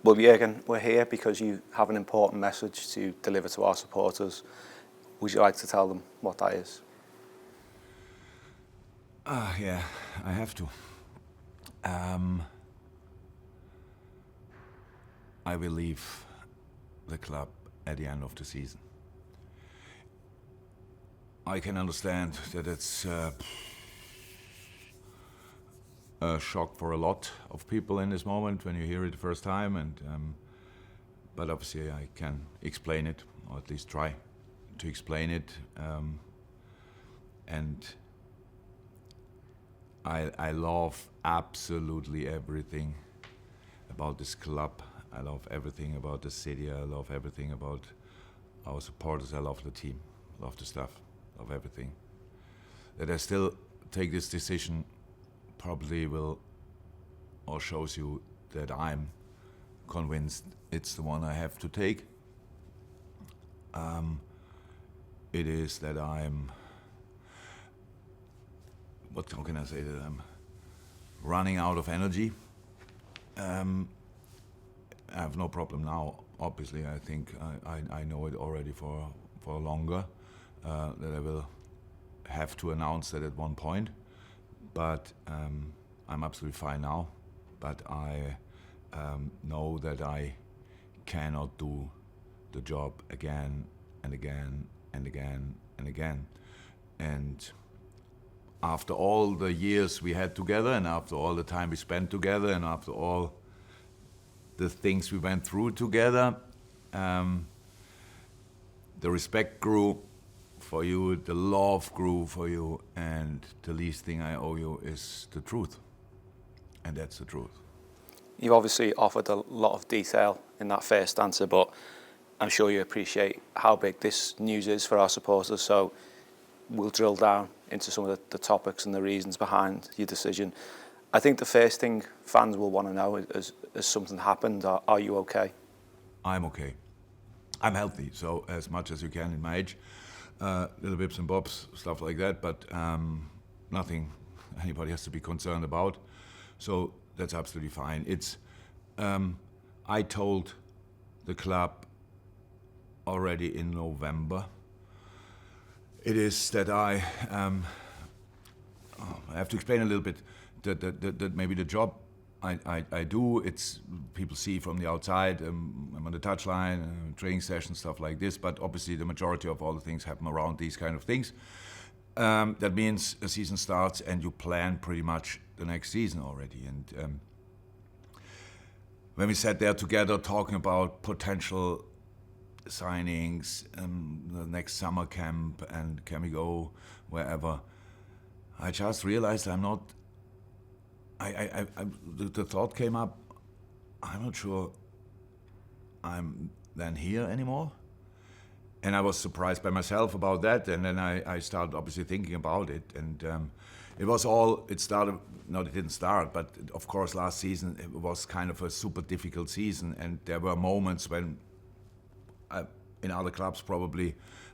Well, Jürgen, we're here because you have an important message to deliver to our supporters. Would you like to tell them what that is? Yeah, I have to. I will leave the club at the end of the season. I can understand that it's a shock for a lot of people in this moment when you hear it the first time, but obviously I can explain it, or at least try to explain it, and I love absolutely everything about this club. I love everything about the city. I love everything about our supporters. I love the team, love the staff, love everything. That I still take this decision probably will, or shows you that I'm convinced it's the one I have to take. It is that I'm, how can I say that I'm running out of energy. I have no problem now. Obviously, I think I know it already for longer, that I will have to announce that at one point. But I'm absolutely fine now. But I know that I cannot do the job again and again and again and again. And after all the years we had together, and after all the time we spent together, and after all the things we went through together, the respect grew for you, the love grew for you, and the least thing I owe you is the truth. And that's the truth. You obviously offered a lot of detail in that first answer, but I'm sure you appreciate how big this news is for our supporters, so we'll drill down into some of the topics and the reasons behind your decision. I think the first thing fans will want to know is something happened? Are you okay? I'm okay. I'm healthy, so as much as you can in my age. Little bips and bobs, stuff like that, but nothing anybody has to be concerned about. So that's absolutely fine. It's I told the club already in November. It is that I have to explain a little bit that maybe the job I do, it's people see from the outside, I'm on the touchline, training sessions, stuff like this, but obviously the majority of all the things happen around these kind of things. That means a season starts and you plan pretty much the next season already. And when we sat there together talking about potential signings, the next summer camp, and can we go wherever, I just realized I'm not. The thought came up, I'm not sure I'm then here anymore. And I was surprised by myself about that. And then I started obviously thinking about it. And it didn't start, but of course last season it was kind of a super difficult season. And there were moments when in other clubs probably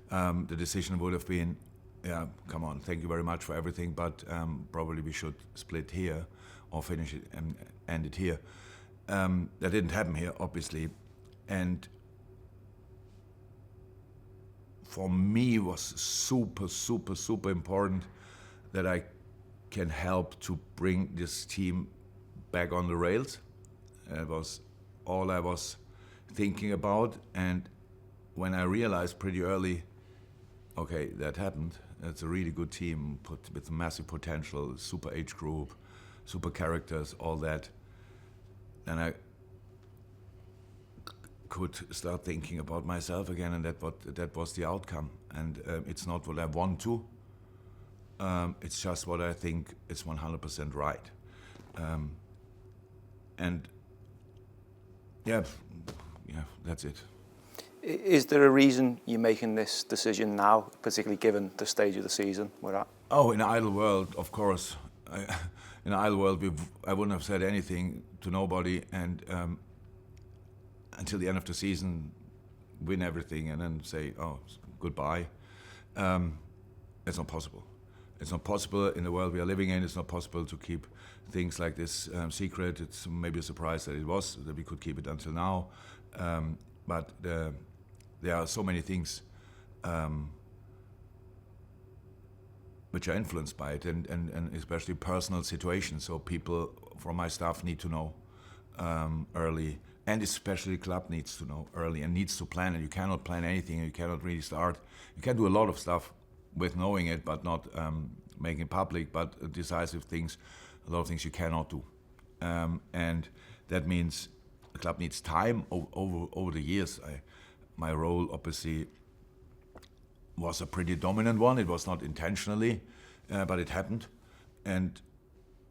the decision would have been, yeah, come on, thank you very much for everything, but probably we should split here or finish it and end it here. That didn't happen here, obviously. And for me, it was super, super, super important that I can help to bring this team back on the rails. That was all I was thinking about. And when I realized pretty early, okay, that happened. It's a really good team with massive potential, super age group, super characters, all that. And I could start thinking about myself again, and that was the outcome. And it's not what I want to. It's just what I think is 100% right. And yeah, that's it. Is there a reason you're making this decision now, particularly given the stage of the season we're at? Oh, in an ideal world, of course. In an ideal world, I wouldn't have said anything to nobody, and until the end of the season, win everything, and then say, oh, goodbye. It's not possible. It's not possible in the world we are living in. It's not possible to keep things like this secret. It's maybe a surprise that we could keep it until now. But there are so many things which are influenced by it, and especially personal situations. So people from my staff need to know early, and especially the club needs to know early and needs to plan. And you cannot plan anything. You cannot really start. You can do a lot of stuff with knowing it, but not making it public. But decisive things, a lot of things you cannot do, and that means the club needs time over the years. My role, obviously, was a pretty dominant one. It was not intentionally, but it happened. And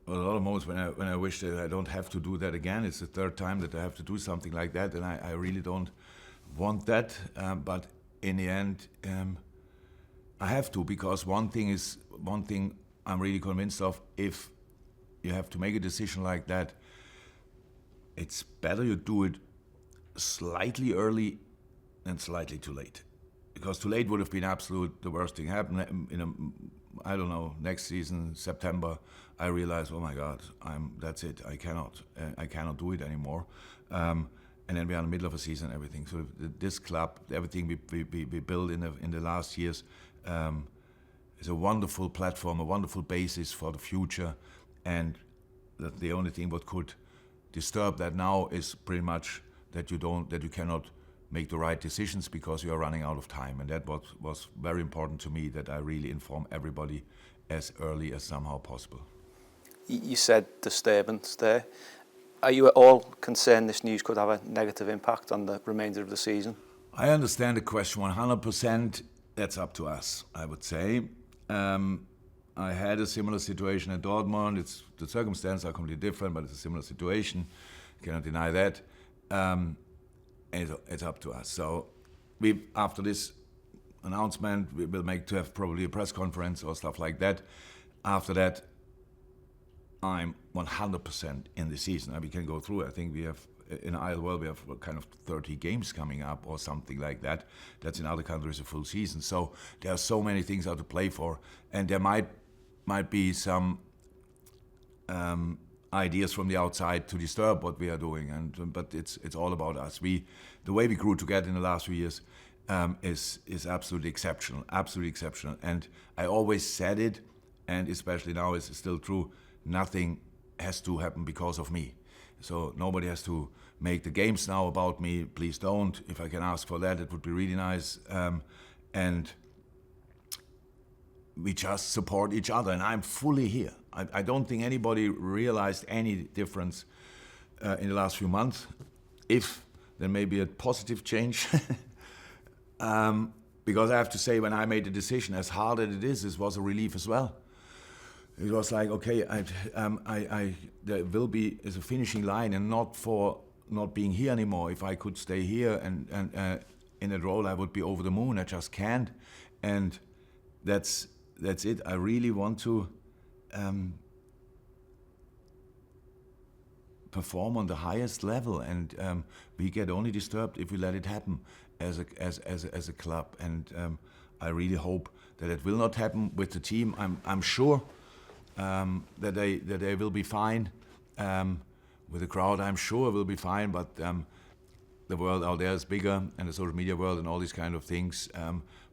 a lot of moments when I wish that I don't have to do that again. It's the third time that I have to do something like that, and I really don't want that. But in the end, I have to, because one thing I'm really convinced of: if you have to make a decision like that, it's better you do it slightly early than slightly too late. Because too late would have been the worst thing happen. I don't know, next season, September, I realized, oh my God, that's it. I cannot do it anymore. And then we are in the middle of a season, everything. So this club, everything we built in the last years, is a wonderful platform, a wonderful basis for the future. And that the only thing what could disturb that now is pretty much that you cannot make the right decisions because you are running out of time. And that was very important to me, that I really inform everybody as early as somehow possible. You said disturbance there. Are you at all concerned this news could have a negative impact on the remainder of the season? I understand the question 100%. That's up to us, I would say. I had a similar situation at Dortmund. The circumstances are completely different, but it's a similar situation. I cannot deny that. It's up to us. So after this announcement, we will have probably a press conference or stuff like that. After that, I'm 100% in the season. We can go through. I think we have, in our world, we have kind of 30 games coming up or something like that. That's in other countries a full season. So there are so many things out to play for, and there might be some ideas from the outside to disturb what we are doing, but it's all about us. The way we grew together in the last few years is absolutely exceptional, And I always said it, and especially now it's still true. Nothing has to happen because of me. So nobody has to make the games now about me. Please don't. If I can ask for that, it would be really nice. And we just support each other, and I'm fully here. I don't think anybody realized any difference in the last few months. If there may be a positive change, because I have to say, when I made the decision, as hard as it is, this was a relief as well. It was like, okay, there will be a finishing line, and not for not being here anymore. If I could stay here and in that role, I would be over the moon. I just can't, and that's it. I really want to perform on the highest level, and we get only disturbed if we let it happen as a club. And I really hope that it will not happen with the team. I'm sure that they will be fine with the crowd. I'm sure it will be fine, but the world out there is bigger, and the social media world and all these kind of things.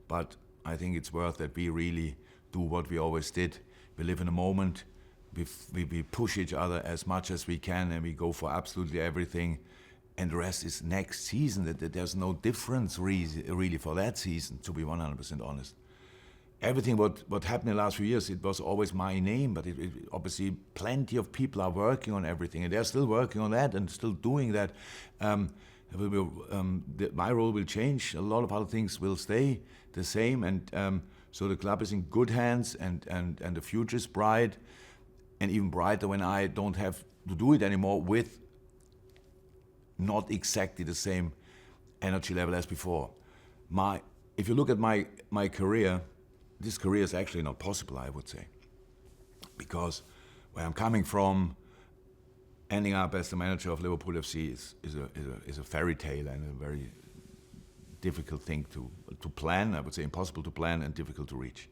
But I think it's worth that we really do what we always did. We live in a moment. We push each other as much as we can, and we go for absolutely everything. And the rest is next season. That there's no difference really for that season, to be 100% honest. Everything what happened in the last few years, it was always my name, but it obviously plenty of people are working on everything, and they're still working on that and still doing that. My role will change. A lot of other things will stay the same, and so the club is in good hands, and the future is bright, and even brighter when I don't have to do it anymore with not exactly the same energy level as before. If you look at my career, this career is actually not possible, I would say, because where I'm coming from, ending up as the manager of Liverpool FC is a fairy tale and a very difficult thing to plan. I would say impossible to plan and difficult to reach.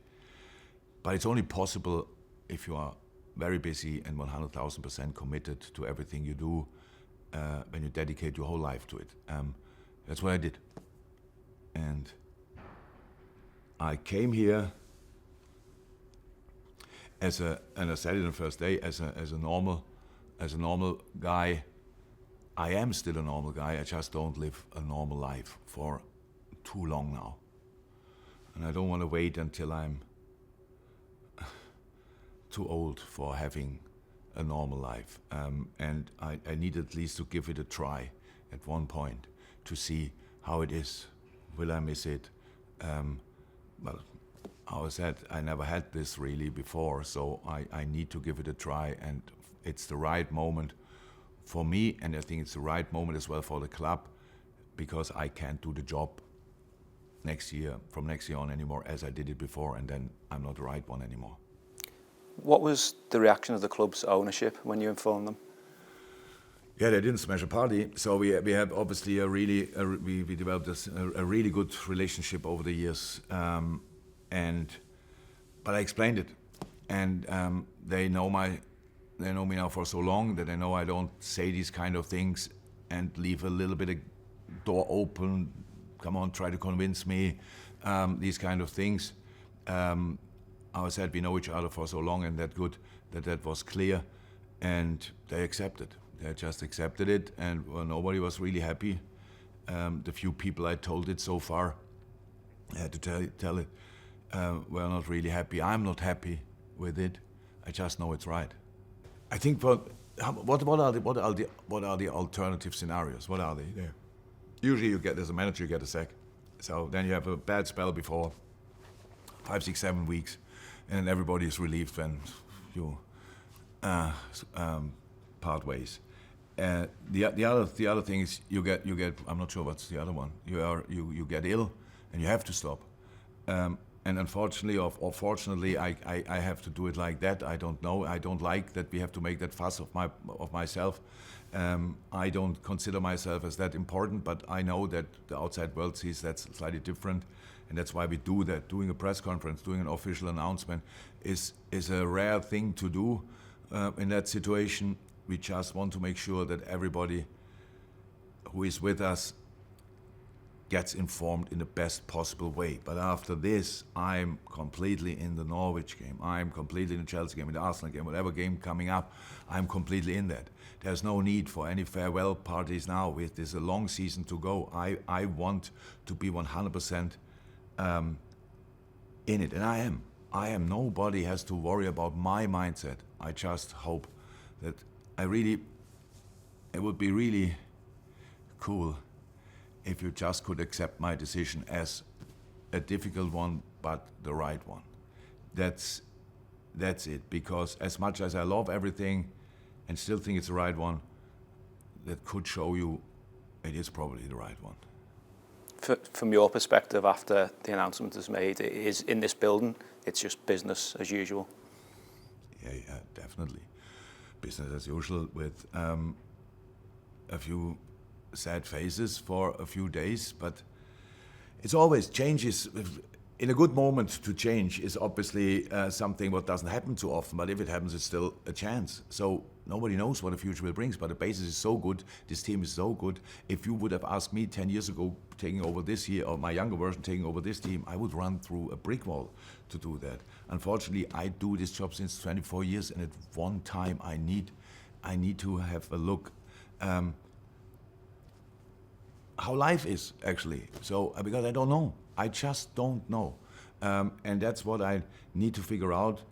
But it's only possible if you are very busy and 100,000% committed to everything you do when you dedicate your whole life to it. That's what I did. And I came here and I said it on the first day, as a normal guy. I am still a normal guy, I just don't live a normal life for too long now. And I don't want to wait until I'm too old for having a normal life. And I need at least to give it a try at one point to see how it is. Will I miss it? Well, how I said, I never had this really before, so I need to give it a try, and it's the right moment for me, and I think it's the right moment as well for the club, because I can't do the job from next year on anymore as I did it before, and then I'm not the right one anymore. What was the reaction of the club's ownership when you informed them? Yeah, they didn't smash a party. So we have obviously we developed a really good relationship over the years, but I explained it, and they know me now for so long that they know I don't say these kind of things and leave a little bit of door open. Come on, try to convince me. These kind of things. I said we know each other for so long, and that was clear, and they accepted. They just accepted it, and well, nobody was really happy. The few people I told it so far, I had to tell it, were not really happy. I'm not happy with it. I just know it's right. I think what are the alternative scenarios? What are they? Yeah. Usually, as a manager, you get a sack. So then you have a bad spell before 5, 6, 7 weeks, and everybody is relieved when you part ways. The other thing is you get. I'm not sure what's the other one. You get ill, and you have to stop. And unfortunately, or fortunately, I have to do it like that. I don't know. I don't like that we have to make that fuss of myself. I don't consider myself as that important, but I know that the outside world sees that's slightly different, and that's why we do that. Doing a press conference, doing an official announcement is a rare thing to do in that situation. We just want to make sure that everybody who is with us gets informed in the best possible way. But after this, I'm completely in the Norwich game. I'm completely in the Chelsea game, in the Arsenal game, whatever game coming up, I'm completely in that. There's no need for any farewell parties now. There's a long season to go. I want to be 100% in it, and I am. Nobody has to worry about my mindset. I just hope that it would be really cool if you just could accept my decision as a difficult one, but the right one. That's it, because as much as I love everything and still think it's the right one, that could show you it is probably the right one. From your perspective, after the announcement is made, it is in this building, it's just business as usual? Yeah, definitely. Business as usual with a few sad faces for a few days, but it's always changes. In a good moment to change is obviously something what doesn't happen too often, but if it happens, it's still a chance. So nobody knows what the future will bring, but the basis is so good, this team is so good. If you would have asked me 10 years ago, taking over this year, or my younger version taking over this team, I would run through a brick wall to do that. Unfortunately, I do this job since 24 years, and at one time I need to have a look how life is actually. So because I don't know, I just don't know, and that's what I need to figure out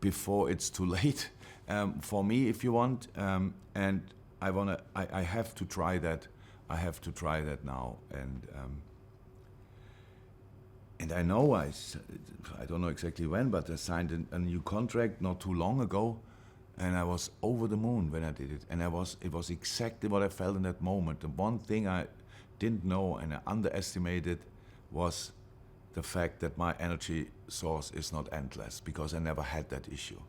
before it's too late for me, if you want. And I have to try that. I have to try that now, and I know I don't know exactly when, but I signed a new contract not too long ago, and I was over the moon when I did it, and it was exactly what I felt in that moment. The one thing I didn't know and I underestimated was the fact that my energy source is not endless, because I never had that issue.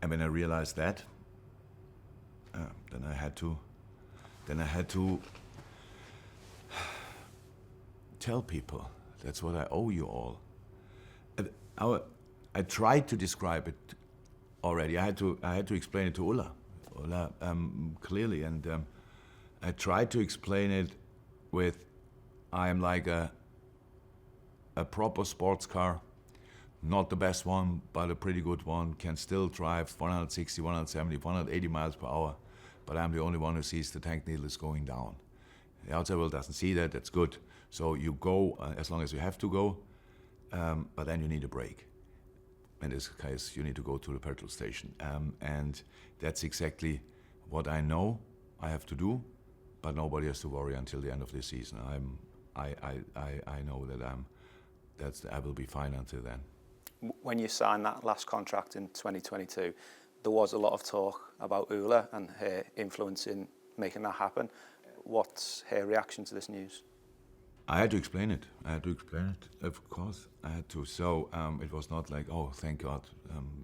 And when I realized that, then I had to tell people, that's what I owe you all. I tried to describe it already. I had to explain it to Ulla clearly, and I tried to explain it with, I am like a proper sports car, not the best one, but a pretty good one, can still drive 160, 170, 180 miles per hour, but I'm the only one who sees the tank needle is going down. The outside world doesn't see that, that's good. So you go as long as you have to go, but then you need a break. In this case, you need to go to the petrol station. And that's exactly what I know I have to do, but nobody has to worry until the end of this season. I know that I will be fine until then. When you signed that last contract in 2022, there was a lot of talk about Ulla and her influence in making that happen. What's her reaction to this news? I had to explain it. Of course, I had to. So it was not like, oh, thank God,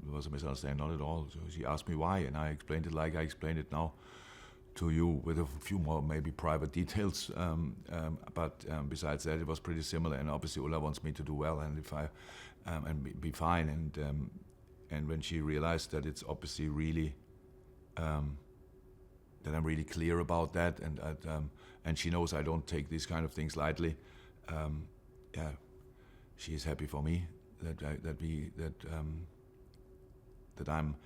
it was a misunderstanding, not at all. So she asked me why, and I explained it like I explained it now to you, with a few more maybe private details. But besides that, it was pretty similar. And obviously, Ulla wants me to do well, and if I and be fine. And when she realized that it's obviously really that I'm really clear about that, and she knows I don't take these kind of things lightly. Yeah, she is happy for me that I'm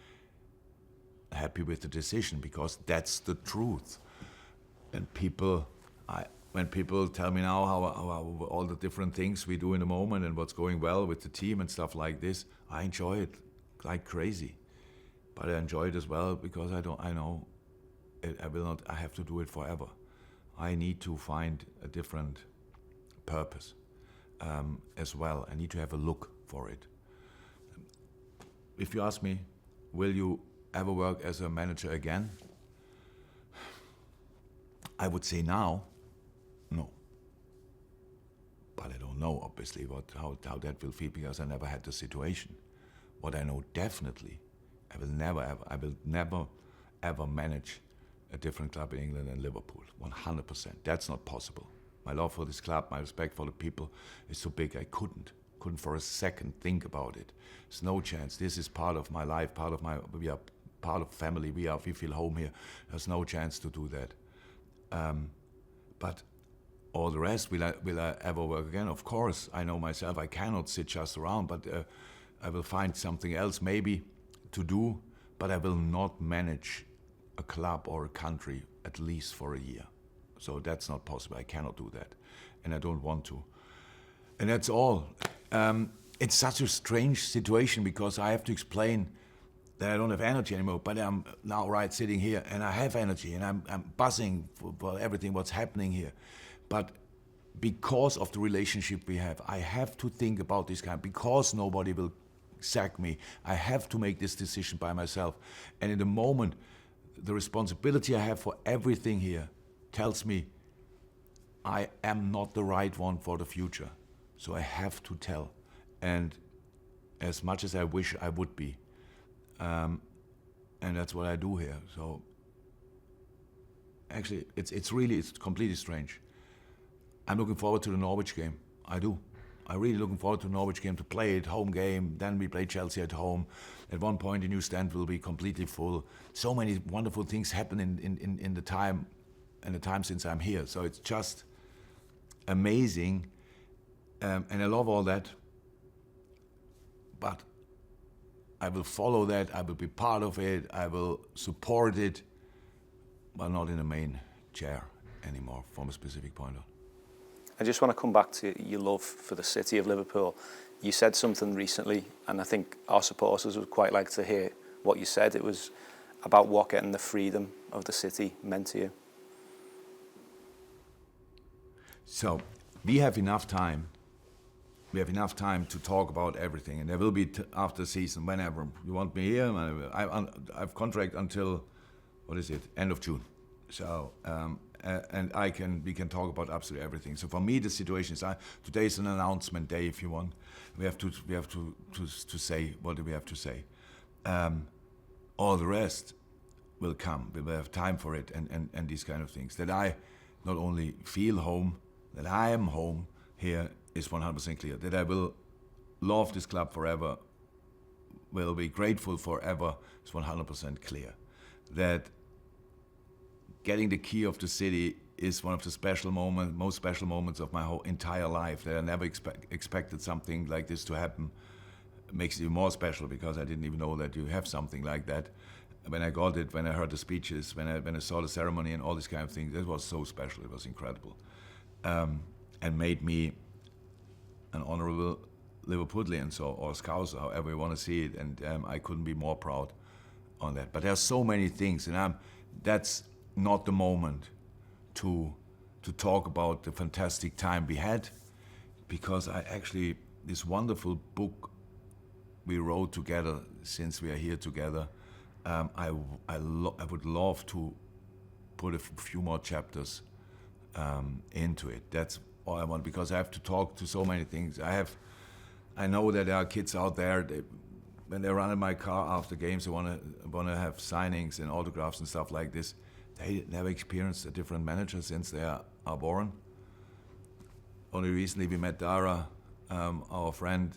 happy with the decision, because that's the truth. And when people tell me now how all the different things we do in the moment and what's going well with the team and stuff like this, I enjoy it like crazy. But I enjoy it as well because I know I have to do it forever. I need to find a different purpose as well. I need to have a look for it. If you ask me, will you ever work as a manager again? I would say now, no. But I don't know, obviously, how that will feel, because I never had the situation. What I know definitely, I will never ever manage a different club in England than Liverpool, 100%. That's not possible. My love for this club, my respect for the people is so big, I couldn't for a second think about it. There's no chance. This is part of my life, we are part of family, we feel home here. There's no chance to do that. But all the rest, will I ever work again? Of course, I know myself, I cannot sit just around, but I will find something else maybe to do, but I will not manage a club or a country at least for a year. So that's not possible. I cannot do that, and I don't want to. And that's all. It's such a strange situation because I have to explain that I don't have energy anymore, but I'm now sitting here and I have energy and I'm buzzing for everything what's happening here. But because of the relationship we have, I have to think about this because nobody will sack me. I have to make this decision by myself. And in the moment, the responsibility I have for everything here tells me I am not the right one for the future. So I have to tell. And as much as I wish I would be. And that's what I do here. So actually, it's completely strange. I'm looking forward to the Norwich game. I do. I'm really looking forward to the Norwich game, to play it, home game. Then we play Chelsea at home. At one point, the new stand will be completely full. So many wonderful things happen in the time since I'm here. So it's just amazing, and I love all that. But I will follow that. I will be part of it. I will support it, but not in the main chair anymore from a specific point on. I just want to come back to your love for the city of Liverpool. You said something recently, and I think our supporters would quite like to hear what you said. It was about what getting the freedom of the city meant to you. So we have enough time. We have enough time to talk about everything, and there will be after the season, whenever you want me here. I've contract until end of June. So and we can talk about absolutely everything. So for me, the situation is today is an announcement day. If you want, we have to say what do we have to say. All the rest will come. We will have time for it, and these kind of things. That I not only feel home, that I am home here is 100% clear. That I will love this club forever, will be grateful forever, is 100% clear. That getting the key of the city is one of the most special moments of my whole entire life. That I never expected something like this to happen. It makes it even more special because I didn't even know that you have something like that. When I got it, when I heard the speeches, when I saw the ceremony and all these kind of things, it was so special. It was incredible, and made me an honorable Liverpoolian, or Scouser, however you want to see it. And I couldn't be more proud on that. But there are so many things, and that's not the moment to talk about the fantastic time we had, because this wonderful book we wrote together, since we are here together, I would love to put a few more chapters into it. That's all I want, because I have to talk to so many things. I know that there are kids out there, when they run in my car after games, they want to have signings and autographs and stuff like this. They never experienced a different manager since they are born. Only recently we met Dara, our friend.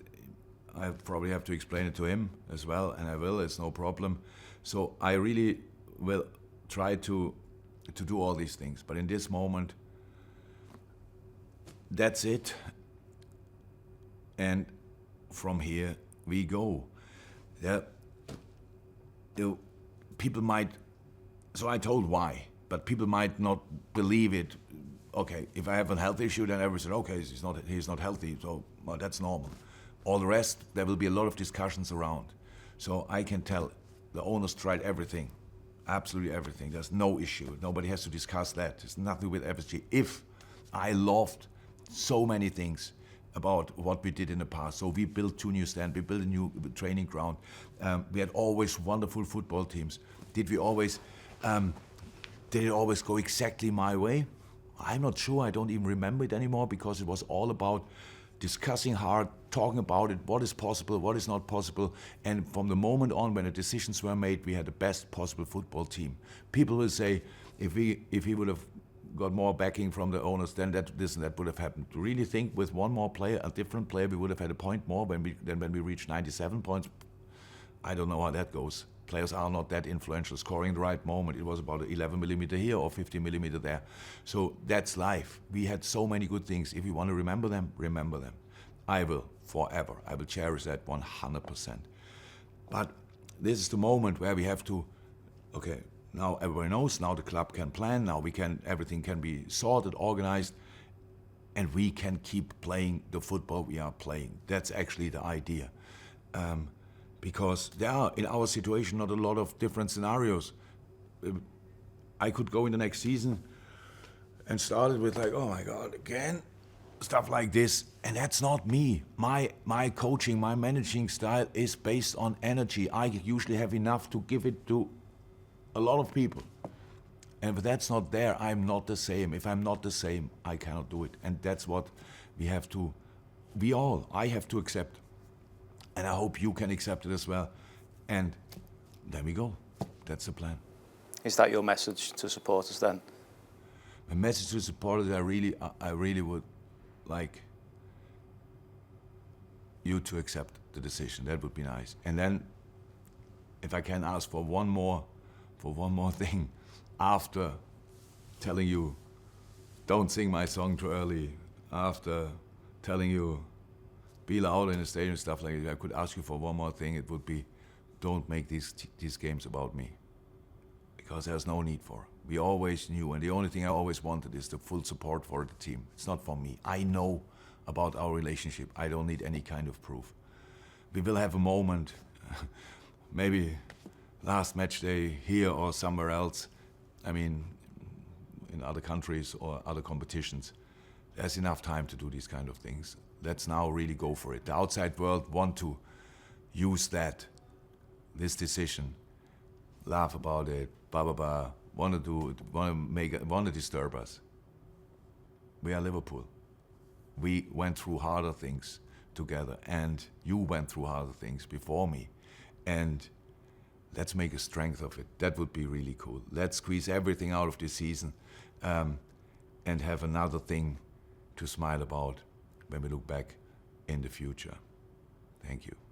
I probably have to explain it to him as well, and I will, it's no problem. So I really will try to do all these things. But in this moment, that's it. And from here we go. People might, so I told why, but people might not believe it. Okay, if I have a health issue, then everyone said, okay, he's not healthy, so well, that's normal. All the rest, there will be a lot of discussions around. So I can tell the owners tried everything, absolutely everything. There's no issue. Nobody has to discuss that. There's nothing with FSG. If I loved so many things about what we did in the past. So we built 2 new stands, we built a new training ground. We had always wonderful football teams. Did it always go exactly my way? I'm not sure. I don't even remember it anymore, because it was all about discussing hard, talking about it, what is possible, what is not possible. And from the moment on when the decisions were made, we had the best possible football team. People will say, if he would have got more backing from the owners, then that would have happened. To really think with one more player, a different player, we would have had a point more than when we reached 97 points. I don't know how that goes. Players are not that influential. Scoring the right moment, it was about 11 millimeter here or 50 millimeter there. So that's life. We had so many good things. If you want to remember them, remember them. I will, forever. I will cherish that 100%. But this is the moment where we have to, okay, now everybody knows, now the club can plan, now everything can be sorted, organized, and we can keep playing the football we are playing. That's actually the idea. Because there are, in our situation, not a lot of different scenarios. I could go in the next season and start it with like, oh my God, again? Stuff like this, and that's not me. My coaching, my managing style is based on energy. I usually have enough to give it to a lot of people. And if that's not there, I'm not the same. If I'm not the same, I cannot do it. And that's what I have to accept. And I hope you can accept it as well. And there we go. That's the plan. Is that your message to supporters then? My message to supporters, I really would like you to accept the decision. That would be nice. And then, if I can ask for one more thing, after telling you, don't sing my song too early, after telling you, be loud in the stadium, stuff like that, I could ask you for one more thing. It would be, don't make these games about me, because there's no need for it. We always knew, and the only thing I always wanted is the full support for the team. It's not for me. I know about our relationship. I don't need any kind of proof. We will have a moment, maybe last match day here or somewhere else. I mean, in other countries or other competitions. There's enough time to do these kind of things. Let's now really go for it. The outside world want to use this decision, laugh about it, blah, blah, blah, want to disturb us. We are Liverpool. We went through harder things together, and you went through harder things before me. And let's make a strength of it. That would be really cool. Let's squeeze everything out of this season and have another thing to smile about when we look back in the future. Thank you.